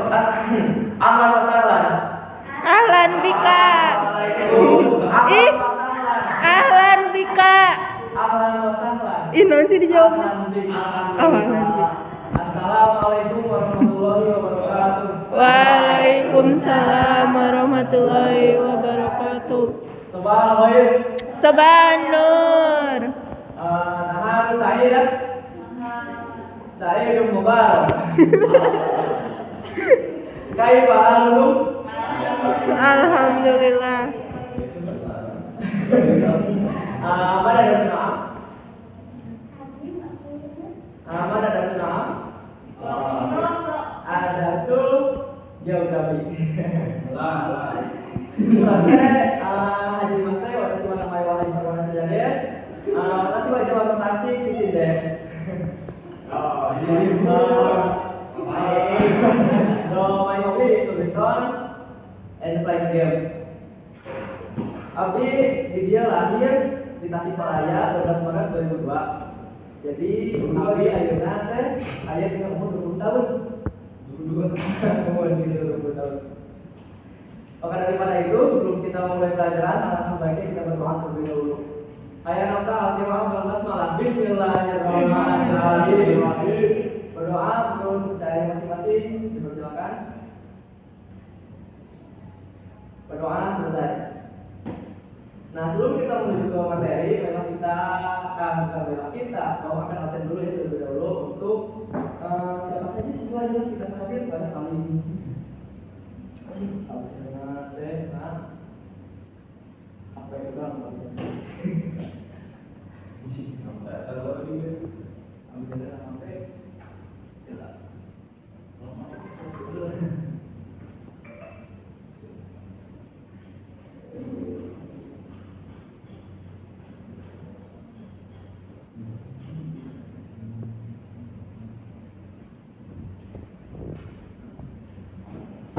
Ahlan wa sahlan. Ahlan bika. Ih, ahlan bika. Ahlan wa sahlan. Ih, non sih dijawab. Ahlan bika. Ahlan bika. Assalamualaikum warahmatullahi wabarakatuh. Waalaikumsalam warahmatullahi wabarakatuh. Sabah khair. Sabah nur. Nama saya Said Mubarak. Kaifa halukum? Alhamdulillah. Mana darasuna? Mana darasuna? Ada sul jauh kami. Lah. Selesai Haji Mas Teh watashi wa namai wa haji perwana saja des. Watashi wa jawab kasih sisi des. Oh, ini no, my hobby is to return and play game. Abdi di dia lahir di Tasikmalaya 12 Maret 2002. Jadi Abdi ayeuna teh aya di umur 20 tahun. 22 umur 20 tahun. Maka daripada itu sebelum kita mulai pelajaran, alangkah baiknya kita berdoa terlebih dahulu. Ayat nafta al-Fatihah basmalah. Bismillahirrahmanirrahim. Berdoa menurut saya masing-masing, dipersilakan. Berdoa selesai. Nah, sebelum kita menuju ke materi, memang kita akan absen dulu ya terlebih dahulu untuk siapa saja siswa yang kita hadir pada kali ini. Apa itu bang?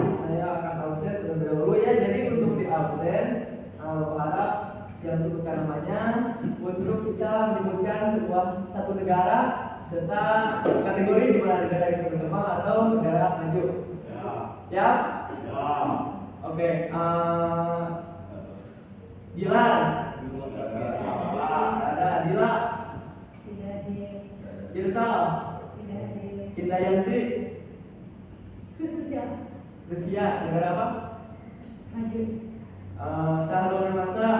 Saya akan absen terlebih dahulu ya. Jadi untuk di absen, harap yang disebutkan namanya untuk bisa menyebutkan satu negara serta kategori di mana negara itu berkembang atau negara maju. Siap? Oke. Dilan. Ada Dila. Irsal. Indayanti. Rusia. Negara apa? Maju. Sahrul Masa.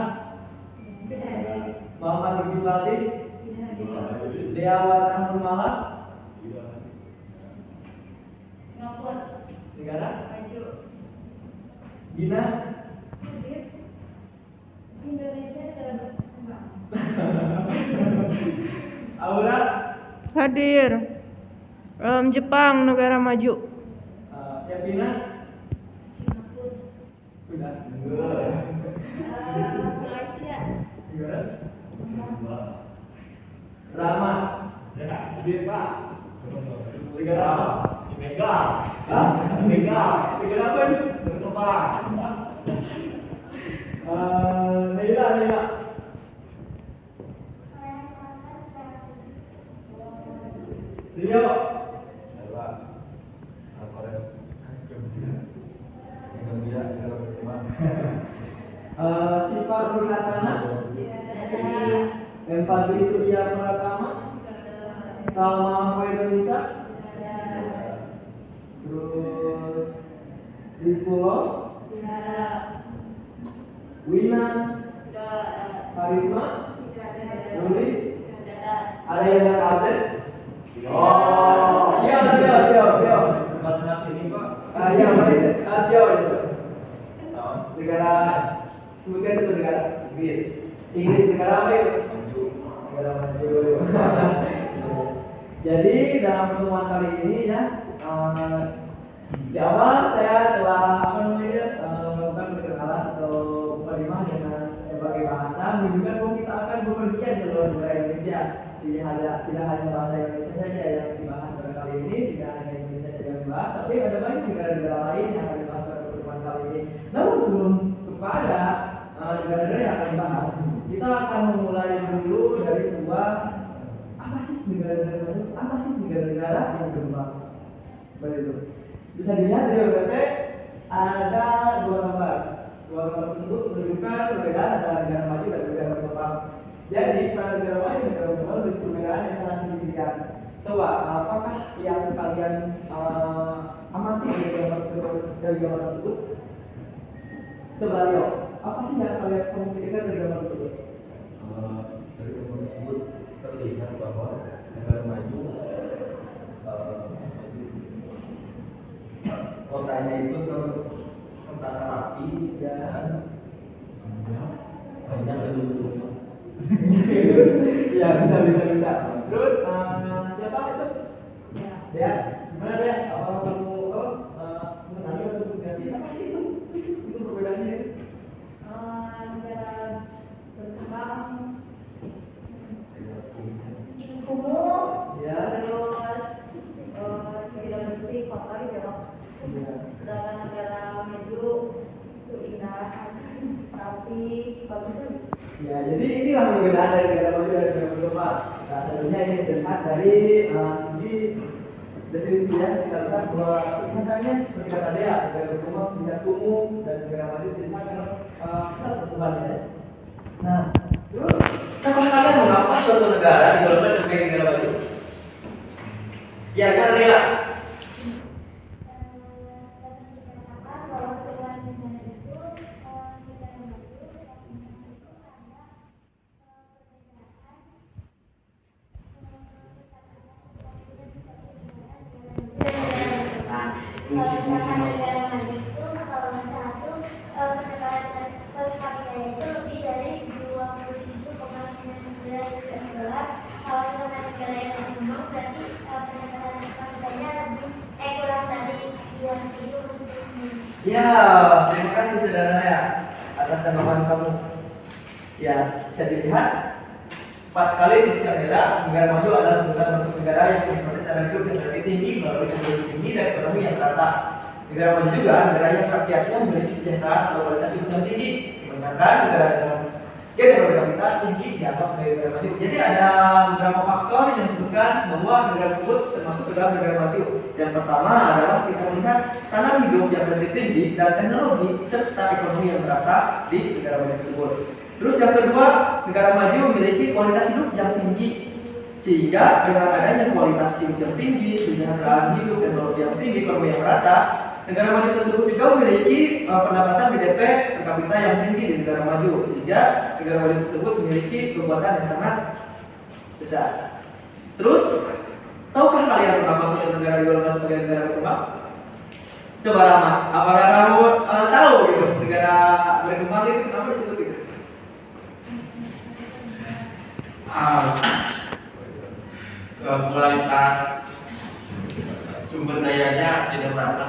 Muhammad Bin Bali. Dewa Tanjung Malak. Negara? Gina. Indonesia telah berkembang. Aura. Hadir. Jepang negara maju. Siapina. Singapura. Sudah. Malaysia. Negara. Rama. Negara. Negara apa ini? Neila. Rio. Sifat Nurhasana. Empatri Surya Pratama. Salma Khairunisa. Terus Rizkulo. Wina. Karisma. Nuri. Ada yang nggak absen? Oh, dia. Dia. Negara, sebutkan satu negara. Inggris negara apa itu? Negara maju. Jadi dalam pertemuan kali ini ya, di awal saya telah melakukan perkenalan atau mukadimah dengan berbagai bahasa, menunjukkan bahwa kita akan bepergian di luar negara Indonesia. Tidak hanya bahasa Indonesia saja yang dibahas pada kali ini, tidak hanya Indonesia saja yang dibahas, tapi ada banyak negara-negara lain yang akan dibahas pada pertemuan kali ini. Namun sebelum kepada negara-negara yang akan dibahas, kita akan memulai dulu dari sebuah apa sih negara-negara yang berkembang. Begitu. Bisa dilihat di BBT ada dua gambar. Dua gambar tersebut menunjukkan perbedaan antara negara maju dan negara berkembang. Jadi pada negara maju dan negara berkembang memiliki perbedaan yang sangat signifikan. Coba, apakah yang kalian amati dari gambar tersebut? Coba lihat, apa sih yang kalian komunikasikan dari gambar tersebut? Dari gambar tersebut terlihat bahwa negara maju kotanya itu tertata rapi dan banyak gedung-gedungnya. Ya, bisa. Terus siapa itu? Ya, gimana deh? Apa kamu mengenali atau komunikasi? Apa sih itu? Itu perbedaannya. Negara berkembang kumuh, Ya. terus tidak bersih, kotor gitu. Ya. Sedangkan negara maju itu indah, rapi, bagus. Ya, jadi inilah perbedaan dari negara maju dan negara berkembang. Nah, tentunya ini dilihat dari segi deskripsi ya. Kita lihat bahwa misalnya seperti kata dia, negara berkembang tidak kumuh dan negara maju tidak pusat pertumbuhannya. Ya. Nah, terus Apakah kalian mengapa suatu negara digolongkan sebagai negara maju? Ya, kan Rila? Kalau misalkan negara maju itu kalau misalnya itu pendapatan per kapita itu lebih dari 27,99 US dollar. Kalau misalkan negara yang berkembang berarti pendapatan per kapitanya lebih kurang dari 2.000. ya, terima kasih saudara ya atas tanggapan kamu. Ya, bisa dilihat cepat sekali sebutan negara maju adalah sebutan bentuk negara yang memiliki standar hidup yang lebih tinggi melalui teknologi tinggi dan ekonomi yang merata. Negara maju juga negara yang rakyatnya memiliki kesejahteraan atau kualitas hidup yang tinggi. Sedangkan negara dengan GDP per kapita tinggi dianggap sebagai negara maju. Jadi ada beberapa faktor yang disebutkan bahwa negara tersebut termasuk ke dalam negara maju. Yang pertama adalah kita melihat standar hidup yang lebih tinggi dan teknologi serta ekonomi yang merata di negara maju tersebut. Terus yang kedua, negara maju memiliki kualitas hidup yang tinggi, sehingga dengan adanya kualitas hidup yang tinggi, kesejahteraan hidup, teknologi yang tinggi, ekonomi yang merata, negara maju tersebut juga memiliki pendapatan BDP per kapita yang tinggi di negara maju, sehingga negara maju tersebut memiliki kekuatan yang sangat besar. Terus, tahukah kalian mengapa suatu negara digolongkan sebagai negara berkembang? Coba Rama, apakah kamu tahu gitu negara berkembang itu kenapa disebut gitu? Kualitas sumber dayanya tidak merata.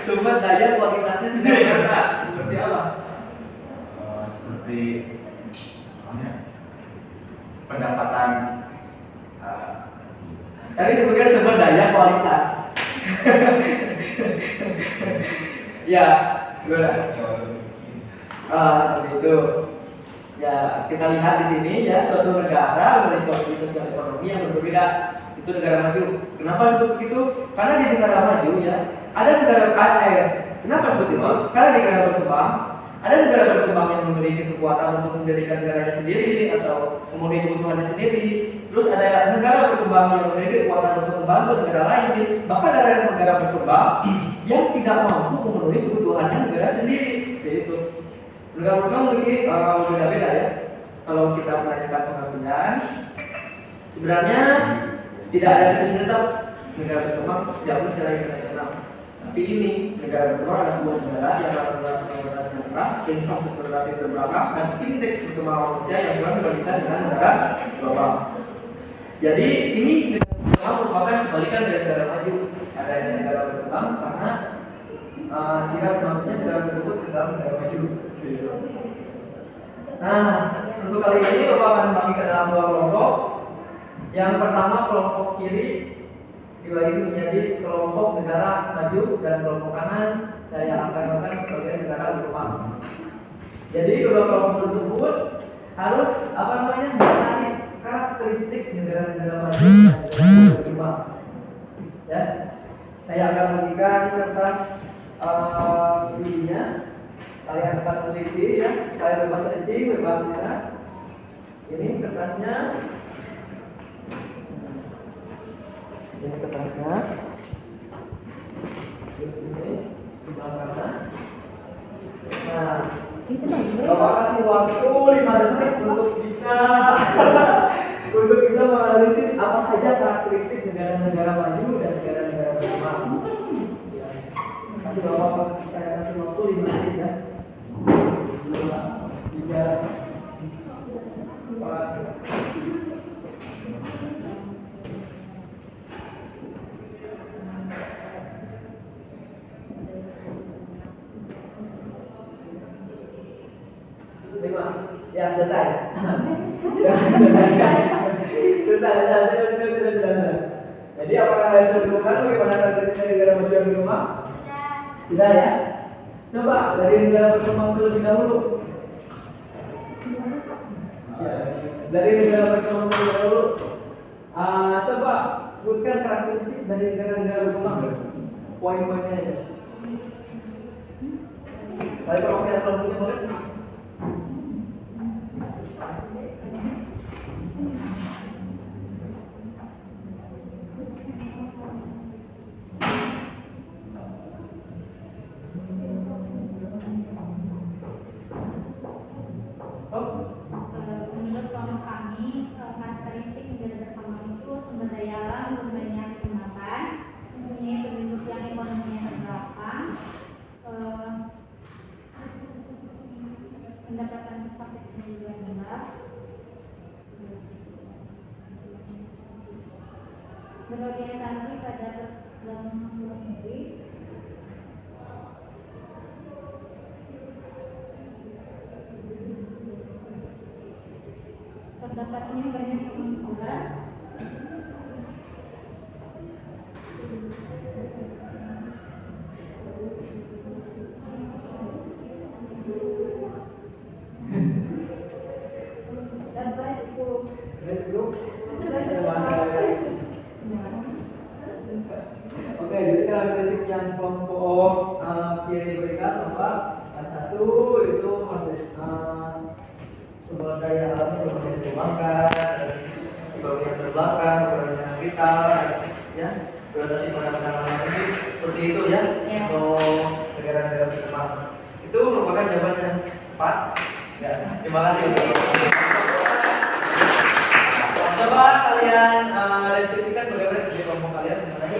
Sumber daya kualitasnya tidak merata. Seperti apa? Seperti pendapatan. Tadi sebutkan sumber daya kualitas. Ya, gimana? Seperti itu. Ya, kita lihat di sini ya, suatu negara memiliki kondisi sosial ekonomi yang berbeda. Itu negara maju. Kenapa disebut begitu? Karena di negara maju ya, ada negara kenapa seperti itu? Karena di negara berkembang, ada negara berkembang yang memiliki kekuatan untuk mendirikan negaranya sendiri atau memenuhi kebutuhannya sendiri. Terus ada negara berkembang yang memiliki kekuatan untuk membantu negara lain. Bahkan ada negara berkembang yang tidak mampu memenuhi kebutuhannya negara sendiri. Yaitu negara berkembang memiliki beda-beda ya. Kalau kita menanyakan pengambilan, sebenarnya tidak ada definisi tetap negara berkembang diakui secara internasional. Tapi ini negara berkembang adalah sebuah negara yang melakukan pembangunan negara, infrastruktur relatif terbelakang, dan indeks perkembangan manusia yang kurang dibandingkan dengan negara global. Jadi ini negara merupakan kebalikan dari negara maju. Ada negara berkembang karena tidak maksudnya negara tersebut ke dalam negara maju. Nah, untuk kali ini Bapak akan membagikan dalam dua kelompok. Yang pertama kelompok kiri dibagi menjadi kelompok negara maju dan kelompok kanan saya akan mengatakan sebagai negara berkembang. Jadi kedua kelompok tersebut harus mencari karakteristik negara-negara maju dan negara berkembang. rumah. Ya, saya akan bagikan kertas ininya. Kalian akan meneliti ya, kalian bebas edit, bebas ya. Ini kertasnya. Ini kertasnya. Di sini, di belakangnya. Nah, Bapak kasih waktu 5 detik untuk bisa menganalisis apa saja karakteristik negara-negara maju dan negara-negara berkembang. Ya. Kasih Bapak saya kasih waktu 5 detik ya. 2, 3, 4. Ya selesai. Ya, sudah. Jadi apakah kalian sudah menemukan bagaimana karakteristik negara maju dan berkembang? Tidak ya. Coba dari negara berkembang terlebih dahulu. Ya, dari negara berkembang terlebih dahulu. Coba sebutkan karakteristik dari negara-negara berkembang. Poin-poinnya aja. Baik, kalau kita punya boleh. Menurut kelompok kami, karakteristik negara berkembang itu sumber daya alam berbanyak digunakan, mempunyai penduduk yang ekonominya terbelakang, pendapatan per kapita juga rendah, berorientasi pada perdagangan luar negeri, terdapatnya banyak pengangguran, dapat itu Oke, jadi karakteristik yang kelompok kiri berikan apa? Satu itu masih sumber daya alamnya berbagai dikembangkan, bagian terbelakang, bagian vital, ya, beradaptasi pada penanganan ini seperti itu ya, untuk negara-negara berkembang. Itu merupakan jawaban yang tepat. Ya, terima kasih untuk coba kalian deskripsikan bagaimana kerja kelompok kalian mengenai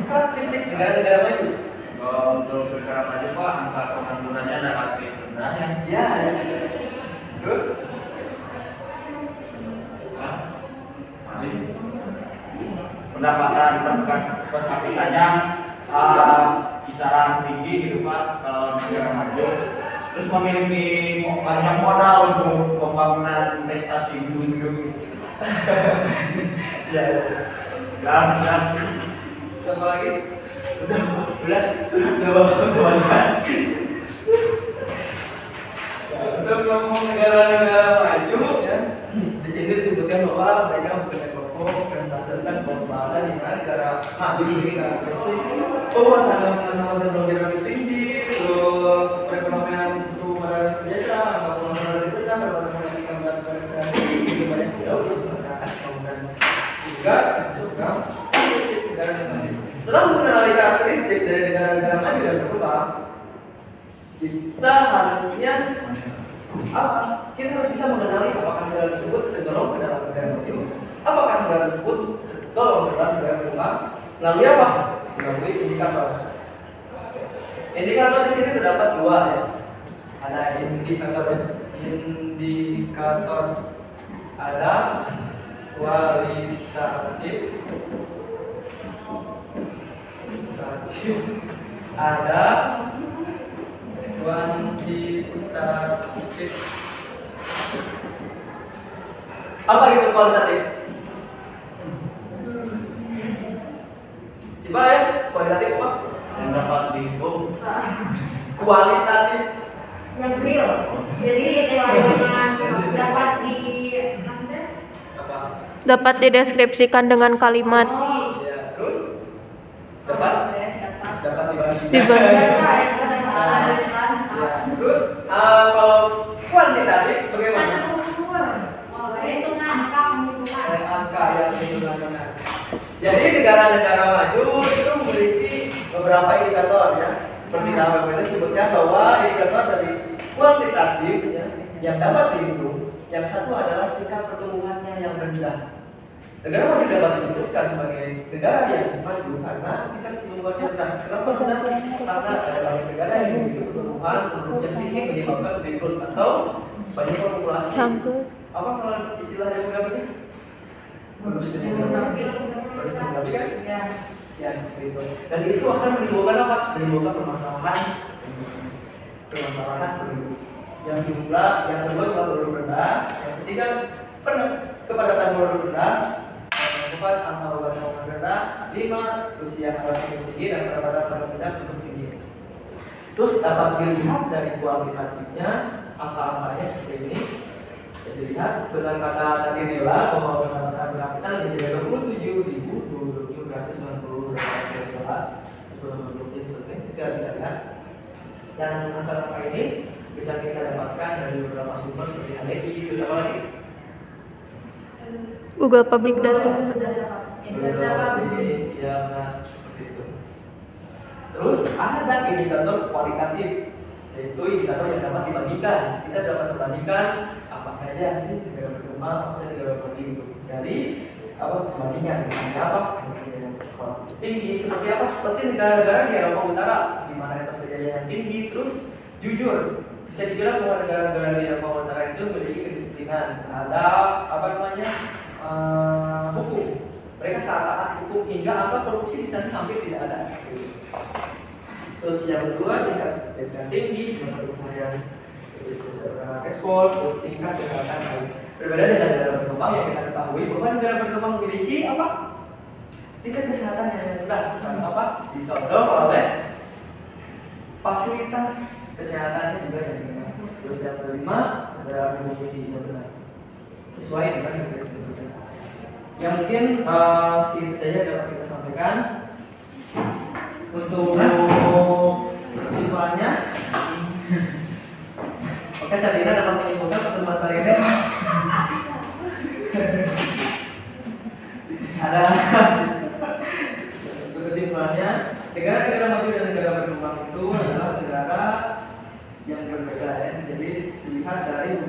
karakteristik negara-negara maju. Untuk negara maju Pak, angka penganggurannya relatif rendah ya. Ya. Terus? Pendapatan per kapitanya kisaran tinggi gitu Pak kalau negara maju. Terus memiliki banyak modal untuk pembangunan investasi gedung-gedung. Ya. Dan Siapa lagi? Udah. Coba. Ya, untuk ngomong negara-negara maju ya, di sini disebutkan bahwa mereka mempunyai kelompok dan menghasilkan pembahasan di mana negara maju ini karakteristik penguasaan nasional dan teknologi tinggi, terus perekonomian pertumbuhan desa, angka pengangguran rendah, pendapatan pendidikan dan pekerjaan tinggi, banyak jauh untuk masyarakat dan juga masuk ke negara maju. Setelah mengenali karakteristik dari negara-negara maju dan berkembang, kita harusnya apa? Kita harus bisa mengenali apakah negara tersebut tergolong ke dalam negara maju, apakah negara tersebut tergolong ke dalam negara berkembang. Melalui apa? Melalui indikator. Indikator di sini terdapat dua ya. Ada indikator ada kualitatif, ada kuantitatif. Apa itu kualitatif? Siapa ya? Kualitatif apa? yang dapat dihitung. Kualitatif. yang real. Jadi yang dapat di Apa? Dapat dideskripsikan dengan kalimat. oh, dapat dibagi. Ya, terus kalau kuantitatif bagaimana? Angka yang hitungan benar. Jadi negara-negara maju itu memiliki beberapa indikator ya. Seperti nama kita sebutkan bahwa indikator dari kuantitatif ya, yang dapat dihitung. Yang satu adalah tingkat pertumbuhannya yang rendah. Negara maju dapat disebutkan sebagai negara yang maju karena tingkat pertumbuhannya rendah. Kenapa rendah? Karena ada banyak negara yang memiliki pertumbuhan yang tinggi menyebabkan degrowth atau banyak populasi. Apa kalau istilah demografi? Bonus demografi kan? Ya seperti itu. Dan itu akan menimbulkan apa? Menimbulkan permasalahan penduduk. Yang jumlah, yang kedua jumlah penduduk rendah, yang ketiga kepadatan penduduk rendah, yang keempat angka pembangunan rendah, 5 usia yang tinggi dan pendapatan penduduk tinggi. Terus dapat dilihat dari kuantitatifnya angka-angkanya seperti ini. Jadi lihat dengan kata tadi nilai pembangunan kapital menjadi 27.790 seperti ini. Kita bisa lihat. Dan angka-angka ini bisa kita dapatkan dari beberapa sumber seperti HDI, terus apa lagi? Google Public Data. Ya, nah, seperti itu. Terus ada indikator kualitatif, yaitu indikator yang dapat dibandingkan. Kita dapat membandingkan apa saja sih negara berkembang, apa saja negara berkembang. Jadi apa perbandingan misalnya apa? Tinggi seperti apa? Seperti negara-negara di Eropa Utara, di mana etos kejayaan tinggi, terus jujur. Bisa dibilang bahwa negara-negara di Eropa Utara itu memiliki kedisiplinan terhadap apa namanya hukum. Mereka sangat taat hukum hingga angka korupsi di sana hampir tidak ada. Terus yang kedua tingkat tinggi, tingkat pencahayaan, terus ekspor, terus tingkat kesehatan baik. Berbeda dengan negara berkembang yang kita ketahui bahwa negara berkembang memiliki apa? Tingkat kesehatan yang rendah. Karena apa? Disodong oleh fasilitas kesehatannya juga yang rendah. Terus yang kelima, kesadaran hukum yang benar. Sesuai dengan yang kita sebutkan. Yang mungkin itu saja dapat kita sampaikan. Untuk kesimpulannya, oke, Sabina dapat menyimpulkan pertemuan kali ini. Ada untuk kesimpulannya, negara-negara maju dan negara berkembang itu adalah negara yang berbeda ya. Jadi dilihat dari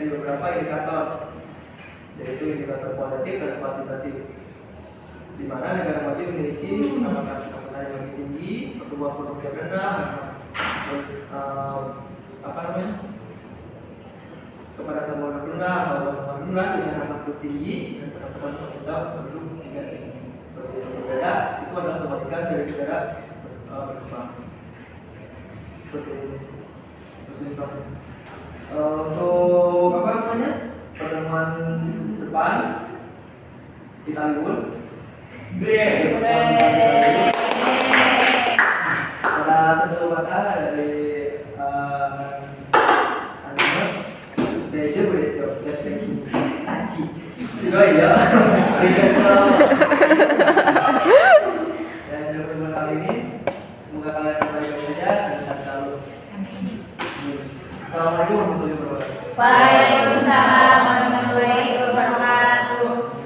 beberapa indikator, yaitu indikator kualitatif dan kuantitatif. Di mana negara maju memiliki kapasitas yang lebih tinggi, pertumbuhan produk yang rendah, terus kepadatan penduduk rendah, pendapatan rendah, usia penduduk tinggi, dan pendapatan penduduk tidak tinggi. Berbeda, itu adalah kebalikan dari negara berkembang. Seperti ini. Untuk pertemuan depan kita libur. Ada satu kata dari Bejo besok jadi taji. Sudah ya. Ya sudah pertemuan kali ini. Semoga kalian baik-baik saja dan sehat selalu. Assalamualaikum warahmatullahi wabarakatuh. Waalaikumsalam.